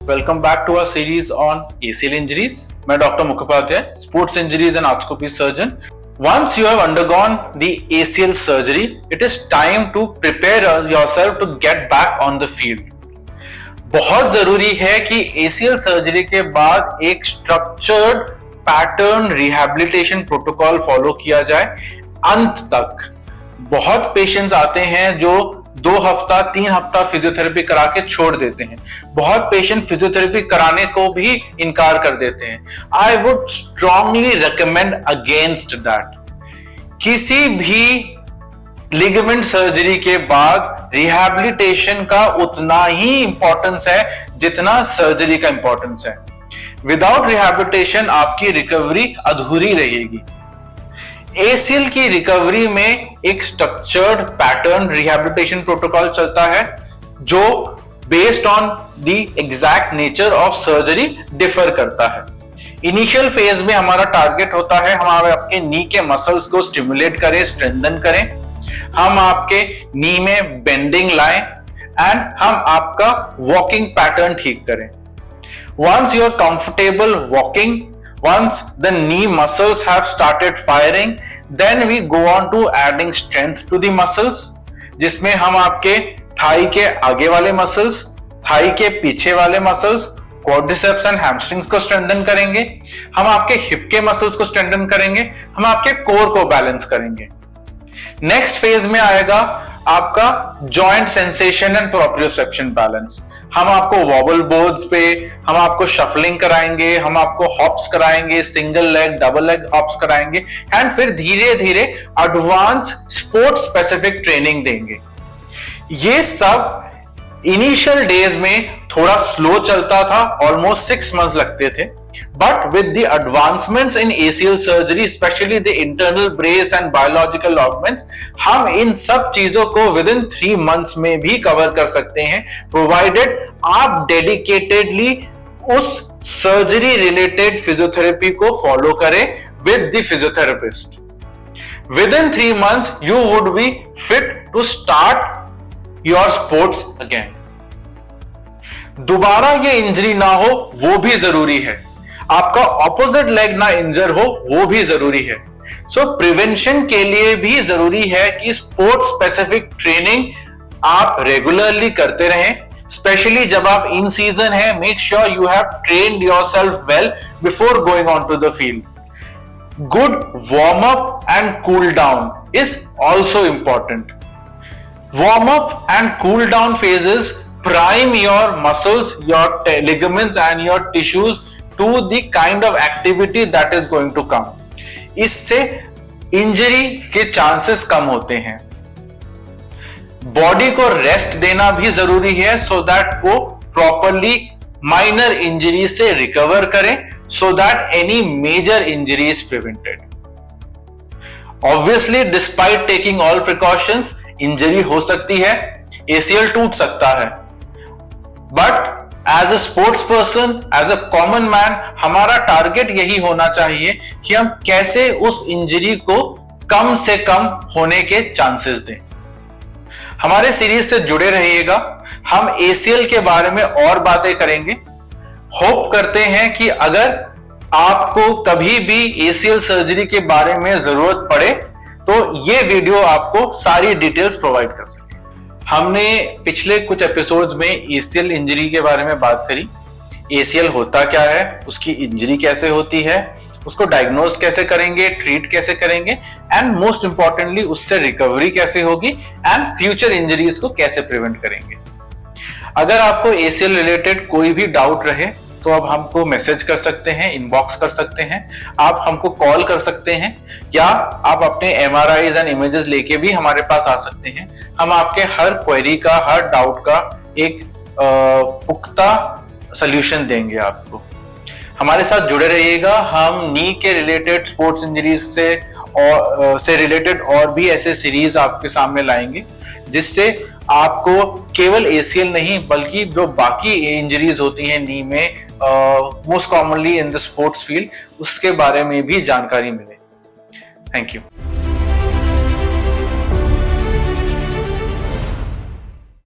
Welcome back to our series on ACL injuries. मैं doctor Mukhopadhyay, sports injuries and orthopaedic surgeon. Once you have undergone the ACL surgery, it is time to prepare yourself to get back on the field. बहुत जरूरी है कि ACL surgery के बाद एक structured pattern rehabilitation protocol follow किया जाए अंत तक. बहुत पेशेंट्स आते हैं जो 2 हफ्ता 3 हफ्ता फिजियोथेरेपी करा के छोड़ देते हैं. बहुत पेशेंट फिजियोथेरेपी कराने को भी इनकार कर देते हैं. I would strongly recommend against that. किसी भी लिगामेंट सर्जरी के बाद रिहैबिलिटेशन का उतना ही इंपॉर्टेंस है जितना सर्जरी का इंपॉर्टेंस है. विदाउट रिहैबिलिटेशन आपकी रिकवरी अधूरी रहेगी. ACL की रिकवरी में एक स्ट्रक्चर्ड पैटर्न रिहैबिलिटेशन प्रोटोकॉल चलता है जो based on the exact nature of surgery differ करता है. इनिशियल फेज में हमारा टारगेट होता है हमारे आपके नी के मसल्स को स्टिमुलेट करें, स्ट्रेंथन करें, हम आपके नी में बेंडिंग लाएं एंड हम आपका वॉकिंग पैटर्न ठीक करें. Once you are comfortable walking, once the knee muscles have started firing, then we go on to adding strength to the muscles, जिसमें हम आपके थाई के आगे वाले मसल्स, थाई के पीछे वाले मसल्स, क्वाड्रिसेप्स एंड हैमस्ट्रिंग्स को स्ट्रेंथन करेंगे, हम आपके हिप के मसल्स को स्ट्रेंथन करेंगे, हम आपके कोर को बैलेंस करेंगे. नेक्स्ट फेज में आएगा आपका joint sensation and proprioception balance. हम आपको वॉबल बोर्ड्स पे हम आपको शफलिंग कराएंगे, हम आपको हॉप्स कराएंगे, single leg double leg hops कराएंगे एंड फिर धीरे धीरे एडवांस स्पोर्ट्स स्पेसिफिक ट्रेनिंग देंगे. ये सब इनिशियल डेज में थोड़ा स्लो चलता था, ऑलमोस्ट 6 मंथ्स लगते थे. But with the advancements in ACL surgery, especially the internal brace and biological augments, हम इन सब चीजों को within 3 months में भी कवर कर सकते हैं, provided आप dedicatedly उस सर्जरी रिलेटेड फिजियोथेरेपी को फॉलो करें with the physiotherapist. Within 3 months, you would be fit to start your sports again. दोबारा ये इंजरी ना हो वो भी जरूरी है. आपका ऑपोजिट लेग ना इंजर हो वो भी जरूरी है. सो प्रिवेंशन के लिए भी जरूरी है कि स्पोर्ट्स स्पेसिफिक ट्रेनिंग आप रेगुलरली करते रहें. स्पेशली जब आप इन सीजन है, make sure you have trained yourself well before going on to the field. Good warm up and cool down is also important. Warm up and cool down phases prime your muscles, your ligaments and your tissues to the kind of activity that is going to come. इससे injury के chances कम होते हैं. Body को rest देना भी जरूरी है so that वो प्रॉपरली माइनर इंजरी से रिकवर करें so that any major injury is prevented. Obviously, despite taking all precautions, injury हो सकती है, ACL टूट सकता है. But as a sports person, as a common man, हमारा टारगेट यही होना चाहिए कि हम कैसे उस इंजरी को कम से कम होने के चांसेस दें. हमारे सीरीज से जुड़े रहिएगा. हम ACL के बारे में और बातें करेंगे. होप करते हैं कि अगर आपको कभी भी ACL सर्जरी के बारे में जरूरत पड़े तो ये वीडियो आपको सारी डिटेल्स प्रोवाइड कर सके. हमने पिछले कुछ एपिसोड्स में ACL इंजरी के बारे में बात करी. ACL होता क्या है, उसकी इंजरी कैसे होती है, उसको डायग्नोज कैसे करेंगे, ट्रीट कैसे करेंगे एंड मोस्ट इंपॉर्टेंटली उससे रिकवरी कैसे होगी एंड फ्यूचर इंजरीज को कैसे प्रिवेंट करेंगे. अगर आपको ACL रिलेटेड कोई भी डाउट रहे तो आप हमको मैसेज कर सकते हैं, इनबॉक्स कर सकते हैं, आप हमको कॉल कर सकते हैं या आप अपने MRIs एंड इमेजेस लेके भी हमारे पास आ सकते हैं. हम आपके हर क्वेरी का, हर डाउट का एक पुख्ता सॉल्यूशन देंगे आपको. हमारे साथ जुड़े रहिएगा. हम नी के रिलेटेड स्पोर्ट्स इंजरीज से रिलेटेड और भी ऐसे सीरीज आपके सामने लाएंगे जिससे आपको केवल ACL नहीं बल्कि जो बाकी इंजरीज होती हैं नी में most commonly in the sports field, उसके बारे में भी जानकारी मिले. Thank you.